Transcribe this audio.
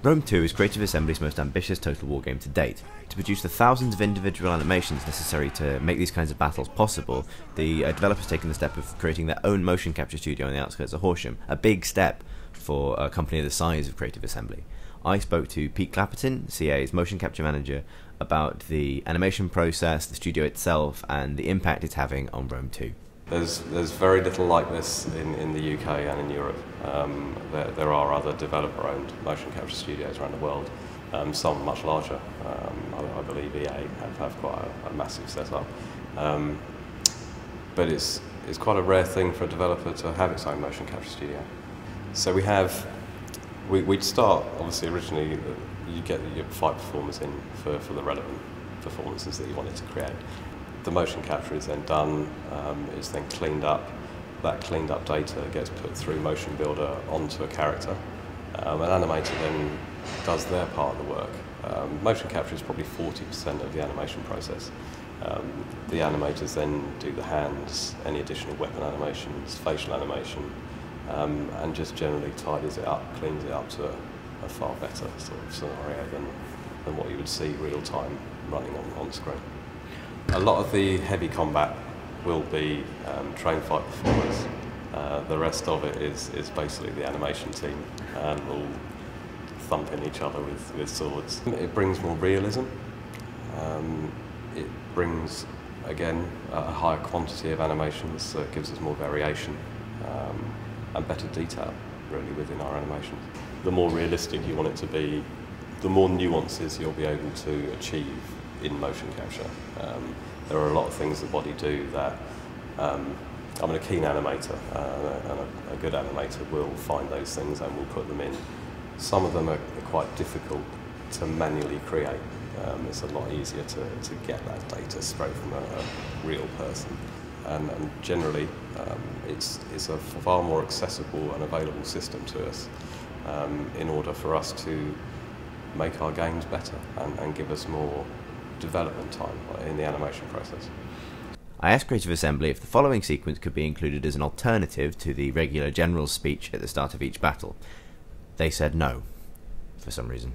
Rome 2 is Creative Assembly's most ambitious Total War game to date. To produce the thousands of individual animations necessary to make these kinds of battles possible, the developers taken the step of creating their own motion capture studio on the outskirts of Horsham, a big step for a company the size of Creative Assembly. I spoke to Pete Clapperton, CA's motion capture manager, about the animation process, the studio itself, and the impact it's having on Rome 2. There's very little like this in the UK and in Europe. There are other developer-owned motion capture studios around the world, some much larger. I believe EA have quite a massive setup. But it's quite a rare thing for a developer to have its own motion capture studio. So we'd start, obviously originally, you get your fight performers in for the relevant performances that you wanted to create. The motion capture is then done, it's then cleaned up. That cleaned up data gets put through Motion Builder onto a character. An animator then does their part of the work. Motion capture is probably 40% of the animation process. The animators then do the hands, any additional weapon animations, facial animation, and just generally tidies it up, cleans it up to a far better sort of scenario than what you would see real time running on screen. A lot of the heavy combat will be train fight performers. The rest of it is basically the animation team, all thumping each other with swords. It brings more realism. It brings, again, a higher quantity of animations, so it gives us more variation and better detail, really, within our animations. The more realistic you want it to be, the more nuances you'll be able to achieve in motion capture. There are a lot of things the body do that I'm a keen animator, and a good animator will find those things and will put them in. Some of them are quite difficult to manually create. It's a lot easier to get that data straight from a real person. And generally, it's a far more accessible and available system to us in order for us to make our games better and give us more development time in the animation process. I asked Creative Assembly if the following sequence could be included as an alternative to the regular general's speech at the start of each battle. They said no, for some reason.